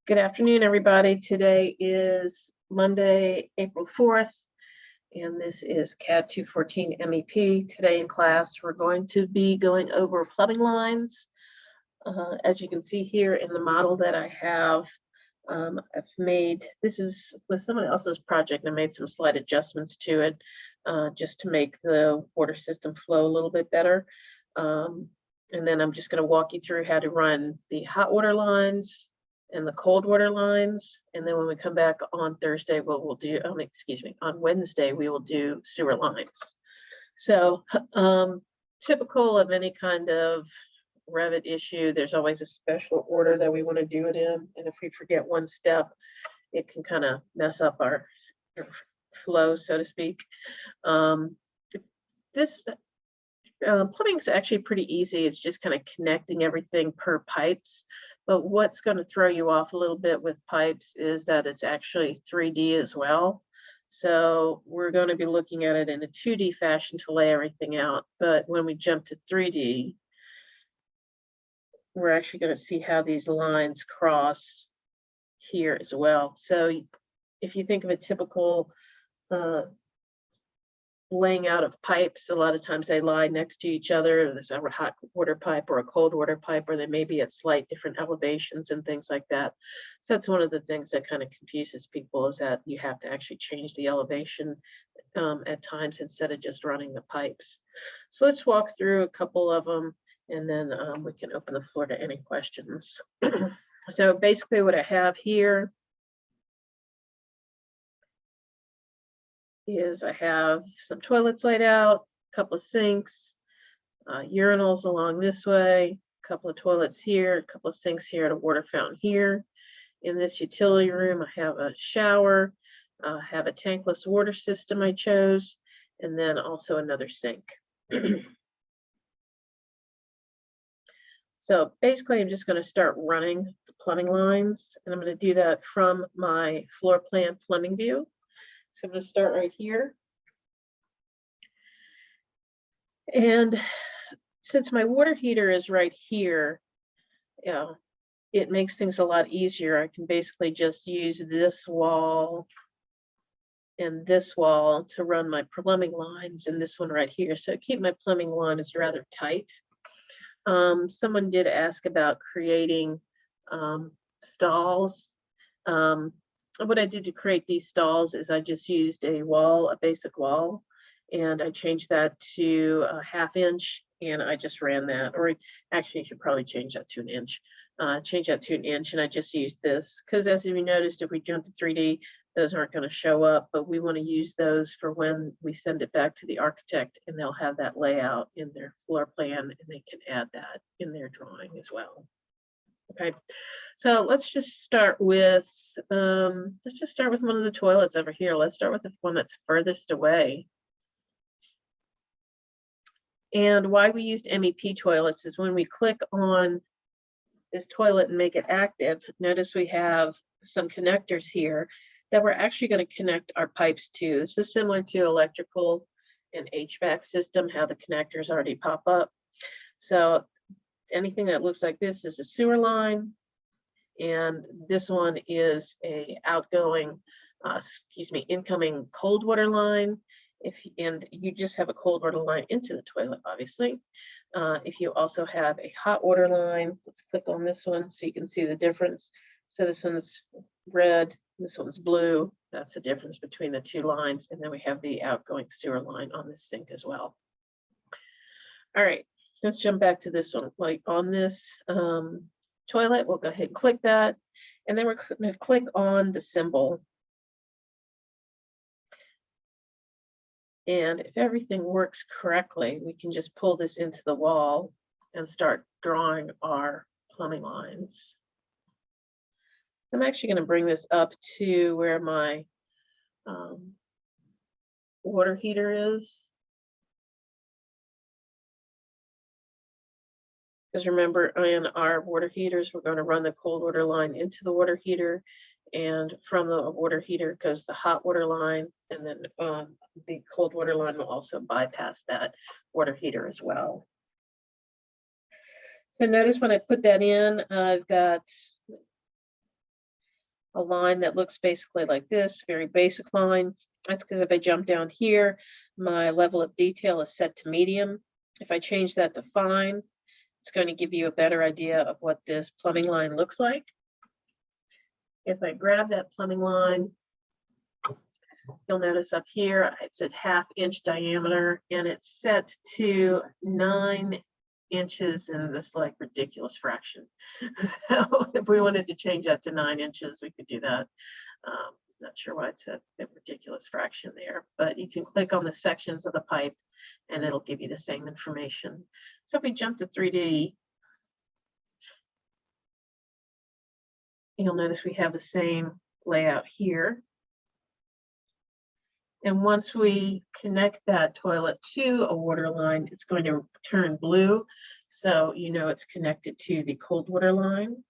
Good afternoon, everybody. Today is Monday, April 4th, and this is CAD 214 MEP. Today in class, we're going to be going over plumbing lines. As you can see here in the model that I have, I've made, this is with someone else's project, and I made some slight adjustments to it just to make the water system flow a little bit better. And then I'm just going to walk you through how to run the hot water lines and the cold water lines. And then when we come back on Thursday, we'll do, on Wednesday, we will do sewer lines. So typical of any kind of Revit issue, there's always a special order that we want to do it in. And if we forget one step, it can kind of mess up our flow, so to speak. Plumbing is actually pretty easy. It's just kind of connecting everything per pipes. But what's going to throw you off a little bit with pipes is that it's actually 3D as well. So we're going to be looking at it in a 2D fashion to lay everything out. But when we jump to 3D, we're actually going to see how these lines cross here as well. So if you think of a typical laying out of pipes, a lot of times they lie next to each other. There's a hot water pipe or a cold water pipe, or they may be at slight different elevations and things like that. So that's one of the things that kind of confuses people, is that you have to actually change the elevation at times instead of just running the pipes. So let's walk through a couple of them, and then we can open the floor to any questions. So basically what I have here is I have some toilets laid out, a couple of sinks, urinals along this way, a couple of toilets here, a couple of sinks here, and a water fountain here. In this utility room, I have a shower, I have a tankless water system I chose, and then also another sink. So basically, I'm just going to start running the plumbing lines, and I'm going to do that from my floor plan plumbing view. So I'm going to start right here. And since my water heater is right here, it makes things a lot easier. I can basically just use this wall and this wall to run my plumbing lines, and this one right here. So keep my plumbing line is rather tight. Someone did ask about creating stalls. What I did to create these stalls is I just used a basic wall, and I changed that to a 1/2 inch, and I just ran that. Or actually, you should probably change that to an inch. Change that to an inch, and I just used this because, as you noticed, if we jump to 3D, those aren't going to show up, but we want to use those for when we send it back to the architect, and they'll have that layout in their floor plan, and they can add that in their drawing as well. Okay, so let's just start with one of the toilets over here. Let's start with the one that's furthest away. And why we used MEP toilets is when we click on this toilet and make it active, notice we have some connectors here that we're actually going to connect our pipes to. This is similar to electrical and HVAC system, how the connectors already pop up. So anything that looks like this is a sewer line, and this one is a incoming cold water line. And you just have a cold water line into the toilet, obviously. If you also have a hot water line, let's click on this one so you can see the difference. So this one's red, this one's blue. That's the difference between the two lines. And then we have the outgoing sewer line on this sink as well. All right. Let's jump back to this one. Like on this toilet, we'll go ahead and click that. And then we're going to click on the symbol. And if everything works correctly, we can just pull this into the wall and start drawing our plumbing lines. I'm actually going to bring this up to where my water heater is. Because remember, in our water heaters, we're going to run the cold water line into the water heater, and from the water heater goes the hot water line, and then the cold water line will also bypass that water heater as well. So notice when I put that in, I've got a line that looks basically like this, very basic line. That's because if I jump down here, my level of detail is set to medium. If I change that to fine, it's going to give you a better idea of what this plumbing line looks like. If I grab that plumbing line, you'll notice up here, it's a 1/2 inch diameter and it's set to 9 inches in this like ridiculous fraction. So if we wanted to change that to 9 inches, we could do that. Not sure why it's a ridiculous fraction there, but you can click on the sections of the pipe and it'll give you the same information. So if we jump to 3D, you'll notice we have the same layout here. And once we connect that toilet to a water line, it's going to turn blue. So you know it's connected to the cold water line.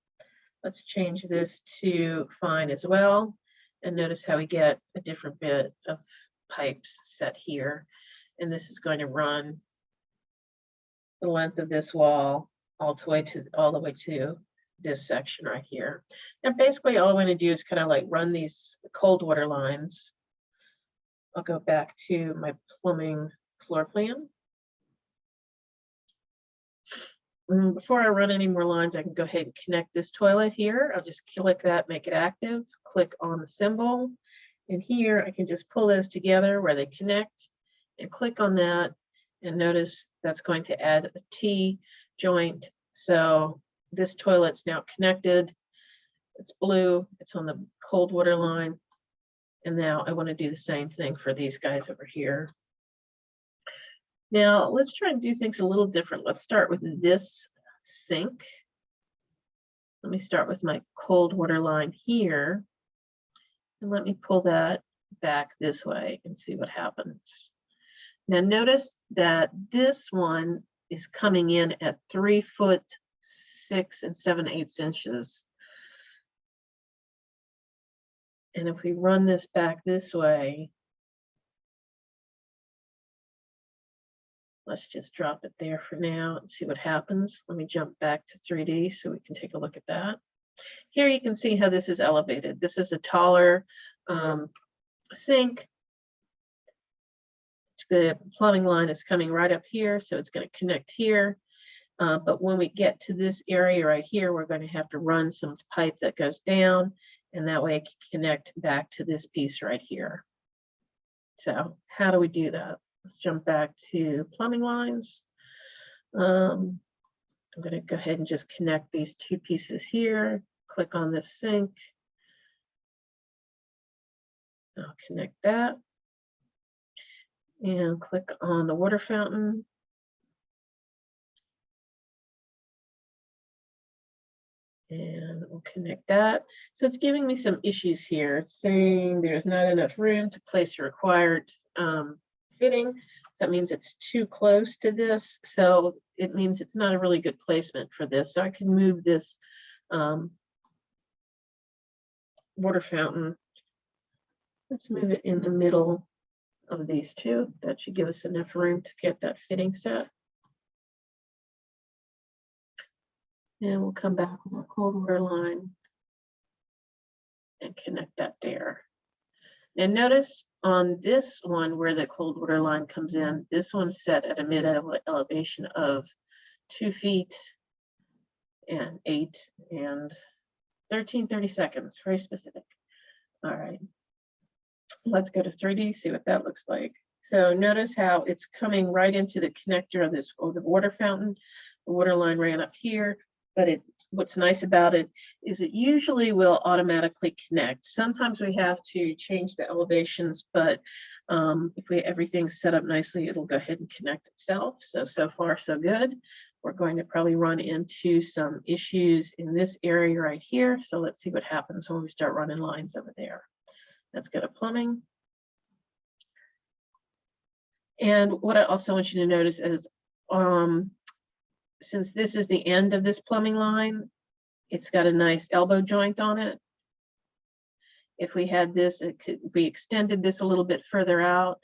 Let's change this to fine as well. And notice how we get a different bit of pipes set here. And this is going to run the length of this wall all the way to this section right here. And basically all I'm going to do is kind of like run these cold water lines. I'll go back to my plumbing floor plan. Before I run any more lines, I can go ahead and connect this toilet here. I'll just click that, make it active, click on the symbol. And here I can just pull those together where they connect and click on that. And notice that's going to add a T joint. So this toilet's now connected. It's blue, it's on the cold water line. And now I want to do the same thing for these guys over here. Now let's try and do things a little different. Let's start with this sink. Let me start with my cold water line here. And let me pull that back this way and see what happens. Now notice that this one is coming in at 3 foot 6 7/8 inches. And if we run this back this way, let's just drop it there for now and see what happens. Let me jump back to 3D so we can take a look at that. Here you can see how this is elevated. This is a taller sink. The plumbing line is coming right up here, so it's going to connect here. But when we get to this area right here, we're going to have to run some pipe that goes down, and that way it can connect back to this piece right here. So how do we do that? Let's jump back to plumbing lines. I'm going to go ahead and just connect these two pieces here. Click on this sink. I'll connect that. And click on the water fountain. And we'll connect that. So it's giving me some issues here. It's saying there's not enough room to place the required fitting. So that means it's too close to this. So it means it's not a really good placement for this. So I can move this water fountain. Let's move it in the middle of these two. That should give us enough room to get that fitting set. And we'll come back with our cold water line and connect that there. And notice on this one where the cold water line comes in, this one's set at a mid elevation of 2 feet and 8 and 13/30 seconds, very specific. All right, let's go to 3D, see what that looks like. So notice how it's coming right into the connector of this, or the water fountain. The water line ran up here. But what's nice about it is it usually will automatically connect. Sometimes we have to change the elevations, but if everything's set up nicely, it'll go ahead and connect itself. So far, so good. We're going to probably run into some issues in this area right here. So let's see what happens when we start running lines over there. Let's go to plumbing. And what I also want you to notice is, since this is the end of this plumbing line, it's got a nice elbow joint on it. If we had this, we extended this a little bit further out,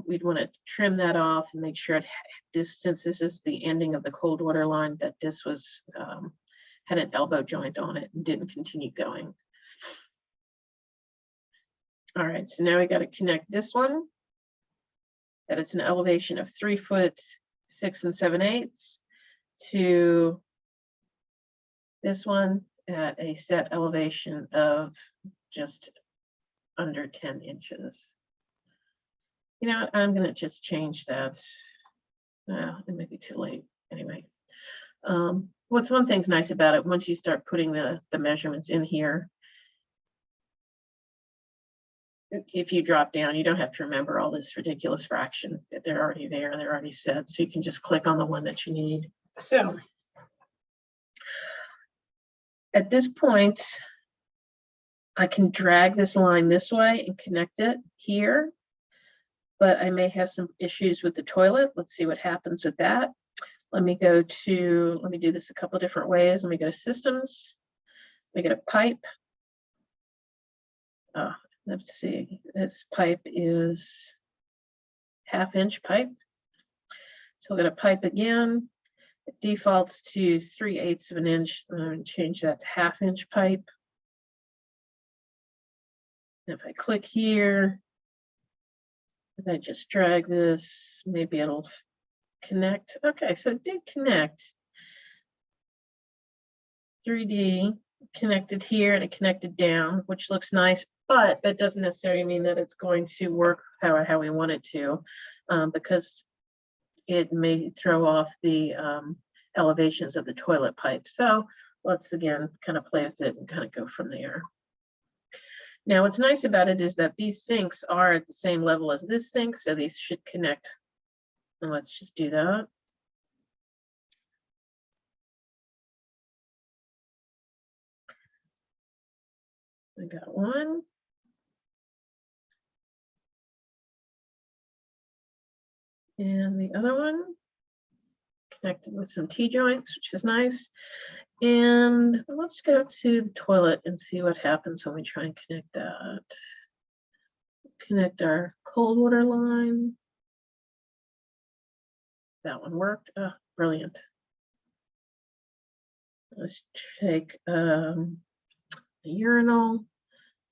we'd want to trim that off and make sure since this is the ending of the cold water line, that this was had an elbow joint on it and didn't continue going. All right, so now we got to connect this one. That it's an elevation of 3 foot 6 7/8 to this one at a set elevation of just under 10 inches. You know what, I'm gonna just change that. It may be too late anyway. What's one thing's nice about it, once you start putting the measurements in here, if you drop down, you don't have to remember all this ridiculous fraction that they're already there, they're already set, so you can just click on the one that you need. So at this point, I can drag this line this way and connect it here, but I may have some issues with the toilet. Let's see what happens with that. Let me do this a couple different ways. Let me go to systems. Let me get a pipe. Let's see, this pipe is 1/2 inch pipe. So we'll get a pipe again. It defaults to 3/8 of an inch. I'm going to change that to 1/2 inch pipe. And if I click here, and I just drag this, maybe it'll connect. Okay, so it did connect. 3D connected here and it connected down, which looks nice, but that doesn't necessarily mean that it's going to work how we want it to, because it may throw off the elevations of the toilet pipe. So let's again kind of play with it and kind of go from there. Now, what's nice about it is that these sinks are at the same level as this sink, so these should connect. And let's just do that. I got one. And the other one connected with some T-joints, which is nice. And let's go to the toilet and see what happens when we try and connect that. Connect our cold water line. That one worked. Oh, brilliant. Let's take the urinal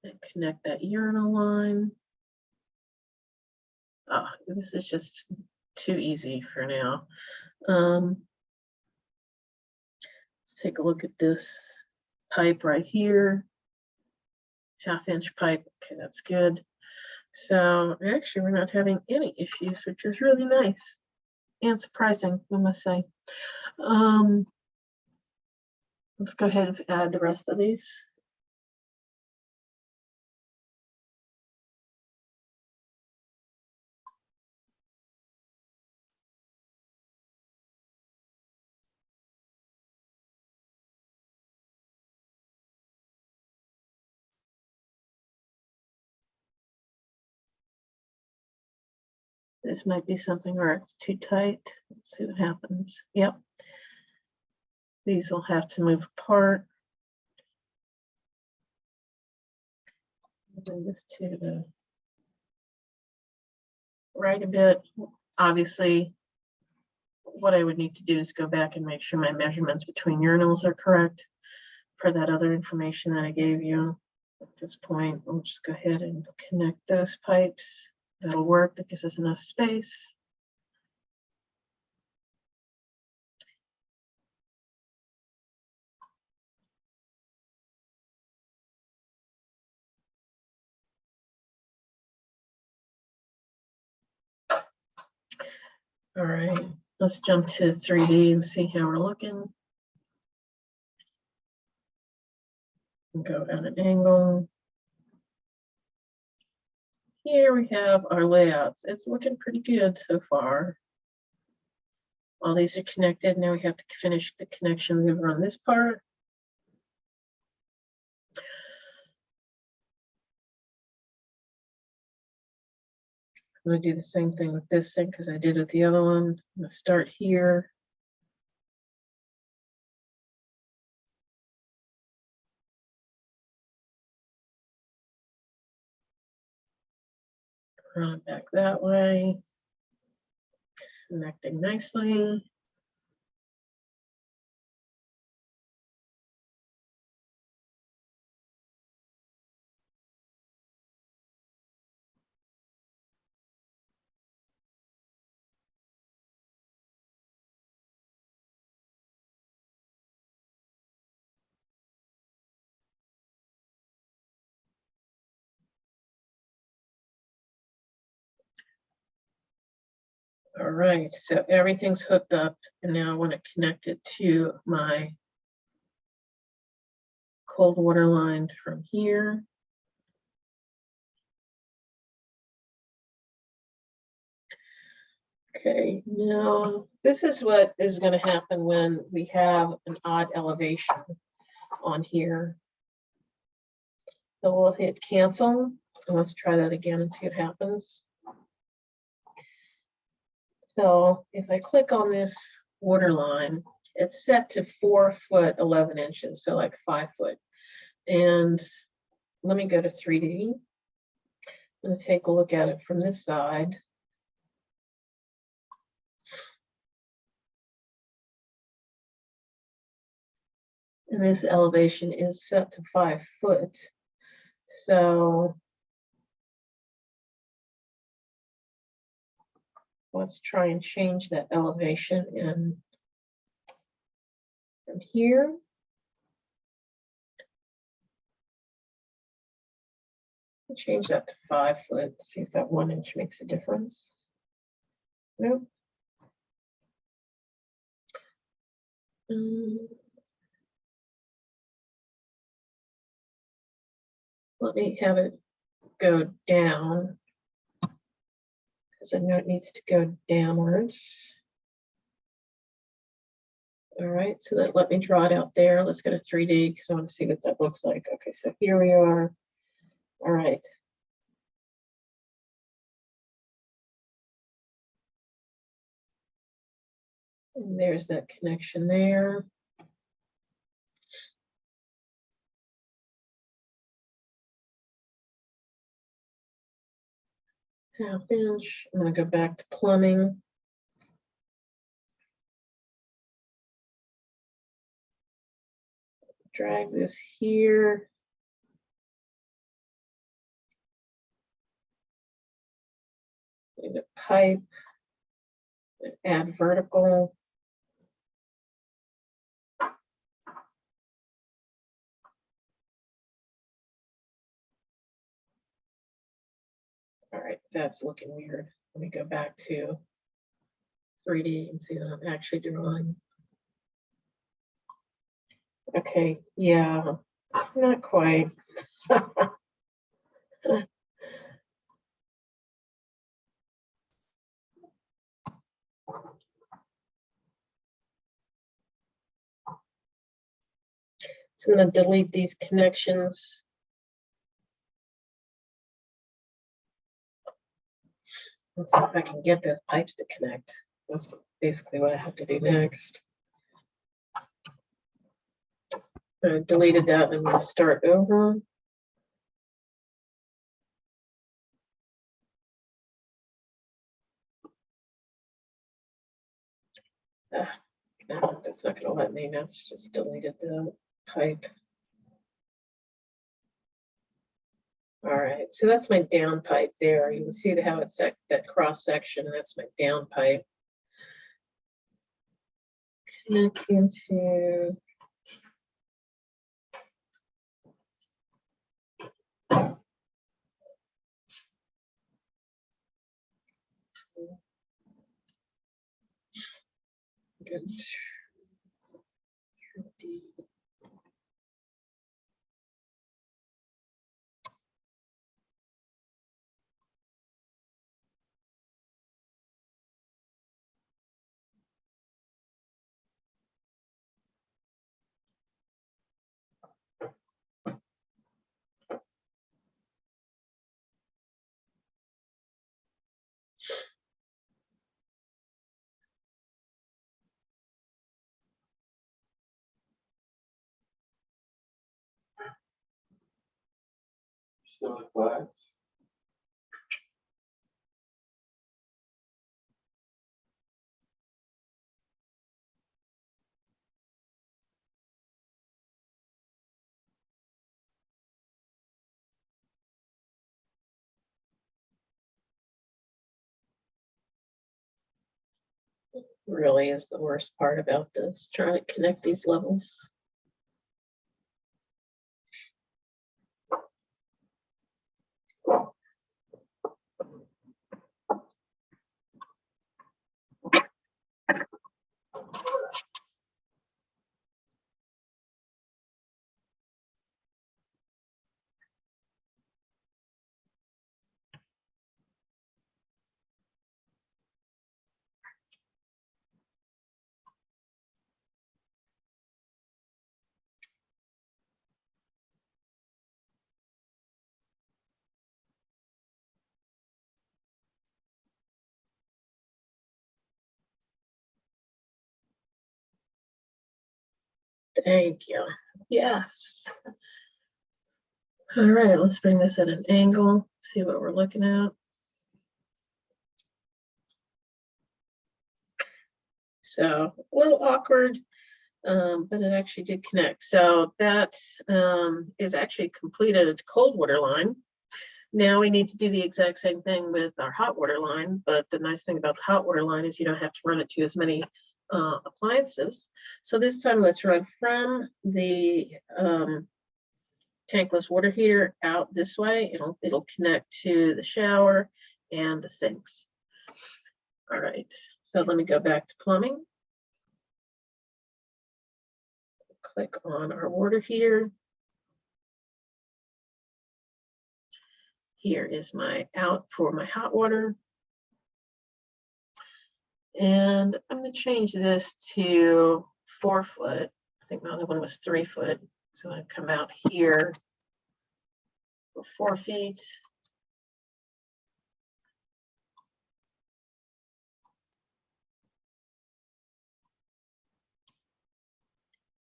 and connect that urinal line. Oh, this is just too easy for now. Let's take a look at this pipe right here. 1/2 inch pipe. Okay, that's good. So actually we're not having any issues, which is really nice and surprising, I must say. Let's go ahead and add the rest of these. This might be something where it's too tight. Let's see what happens. Yep. These will have to move apart. Bring this to the right a bit. Obviously, what I would need to do is go back and make sure my measurements between urinals are correct for that other information that I gave you. At this point, we'll just go ahead and connect those pipes. That'll work. That gives us enough space. All right, let's jump to 3D and see how we're looking. And go at an angle. Here we have our layouts. It's looking pretty good so far. All these are connected. Now we have to finish the connections over on this part. I'm going to do the same thing with this sink as I did with the other one. I'm going to start here. Run it back that way. Connecting nicely. All right, so everything's hooked up, and now I want to connect it to my cold water line from here. Okay, now this is what is going to happen when we have an odd elevation on here. So we'll hit cancel, and let's try that again and see what happens. So if I click on this water line, it's set to 4 foot 11 inches, so like 5 foot. And let me go to 3D. I'm going to take a look at it from this side. And this elevation is set to 5 foot. So let's try and change that elevation in from here. Change that to 5 foot, see if that 1 inch makes a difference. Nope. Let me have it go down, because I know it needs to go downwards. All right, so that let me draw it out there. Let's go to 3D because I want to see what that looks like. Okay, so here we are. All right. And there's that connection there. Half inch. I'm going to go back to plumbing. Drag this here. The pipe. Add vertical. All right, that's looking weird. Let me go back to 3D and see what I'm actually drawing. Okay, yeah, not quite. So I'm going to delete these connections. Let's see if I can get those pipes to connect. That's basically what I have to do next. I deleted that and I'm going to start over. No, that's not going to let me. That's just deleted the pipe. All right, so that's my down pipe there. You can see how it's that cross section. That's my down pipe. Connect into good. Still in class? Really is the worst part about this, trying to connect these levels. Thank you. Yes. All right, let's bring this at an angle, see what we're looking at. So a little awkward, but it actually did connect. So that is actually completed cold water line. Now we need to do the exact same thing with our hot water line, but the nice thing about the hot water line is you don't have to run it to as many appliances. So this time let's run from the tankless water heater out this way. It'll connect to the shower and the sinks. All right, so let me go back to plumbing. Click on our water heater. Here is my out for my hot water. And I'm going to change this to 4 foot. I think my other one was 3 foot. So I come out here for 4 feet.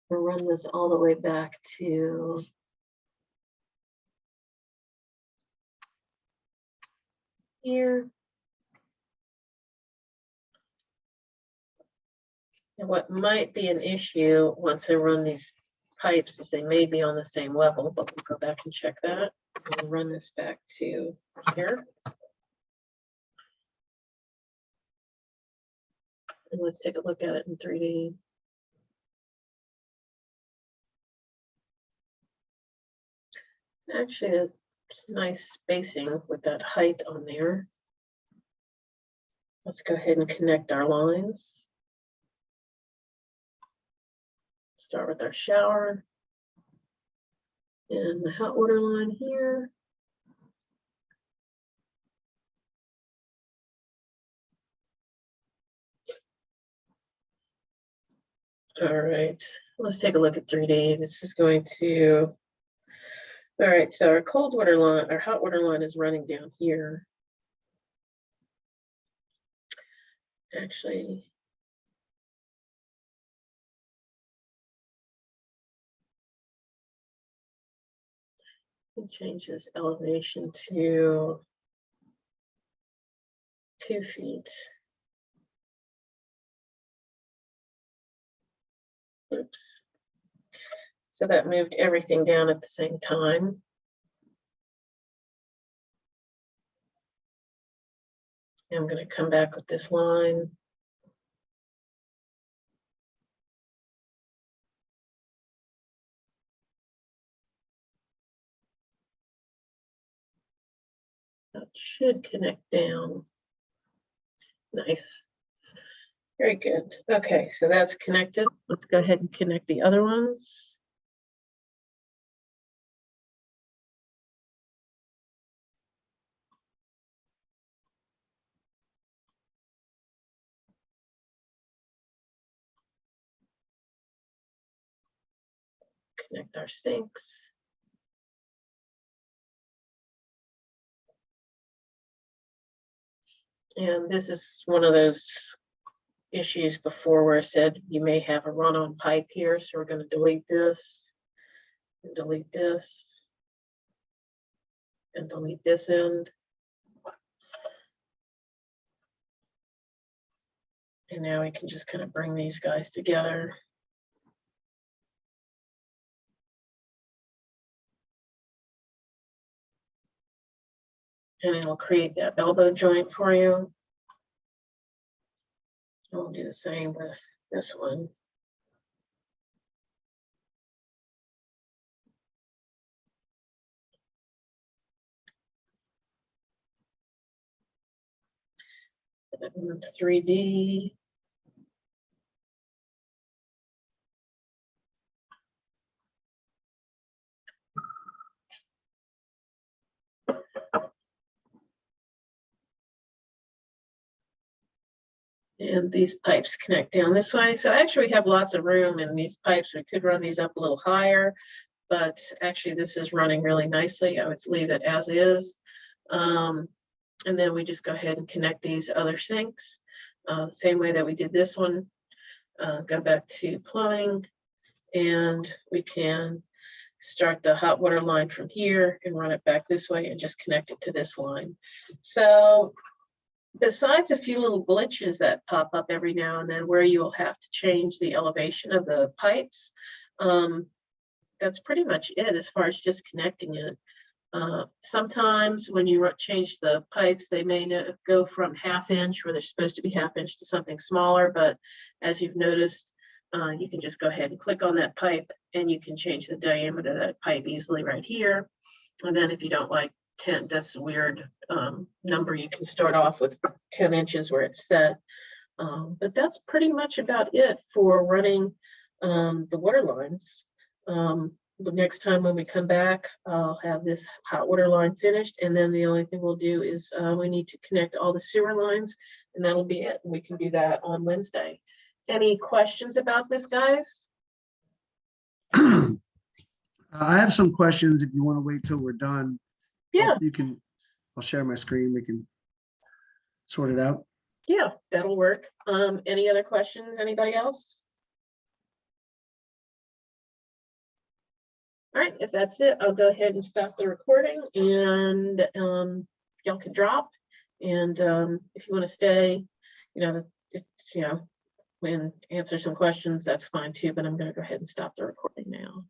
We'll run this all the way back to here. And what might be an issue once I run these pipes is they may be on the same level, but we'll go back and check that. We'll run this back to here. And let's take a look at it in 3D. Actually, it's nice spacing with that height on there. Let's go ahead and connect our lines. Start with our shower and the hot water line here. All right, let's take a look at 3D. This is going to, all right, so our cold water line, our hot water line is running down here. Actually, we'll change this elevation to 2 feet. Oops. So that moved everything down at the same time. I'm going to come back with this line. That should connect down. Nice. Very good. Okay, so that's connected. Let's go ahead and connect the other ones. Connect our sinks. And this is one of those issues before where I said you may have a run-on pipe here. So we're going to delete this and delete this and delete this end. And now we can just kind of bring these guys together. And it'll create that elbow joint for you. We'll do the same with this one. And 3D. And these pipes connect down this way. So actually we have lots of room in these pipes. We could run these up a little higher, but actually this is running really nicely. I would leave it as is. And then we just go ahead and connect these other sinks. Same way that we did this one. Go back to plumbing and we can start the hot water line from here and run it back this way and just connect it to this line. So besides a few little glitches that pop up every now and then where you'll have to change the elevation of the pipes, that's pretty much it as far as just connecting it. Sometimes when you change the pipes, they may go from 1/2 inch where they're supposed to be 1/2 inch to something smaller, but as you've noticed, you can just go ahead and click on that pipe and you can change the diameter of that pipe easily right here. And then if you don't like 10, that's a weird number, you can start off with 10 inches where it's set. But that's pretty much about it for running the water lines. The next time when we come back, I'll have this hot water line finished, and then the only thing we'll do is we need to connect all the sewer lines, and that'll be it. We can do that on Wednesday. Any questions about this, guys? I have some questions if you want to wait till we're done. Yeah, You can, I'll share my screen. We can sort it out. yeah, that'll work. Any other questions? Anybody else? All right, if that's it, I'll go ahead and stop the recording, and y'all can drop. And if you want to stay, it's, and answer some questions, that's fine too, but I'm going to go ahead and stop the recording now.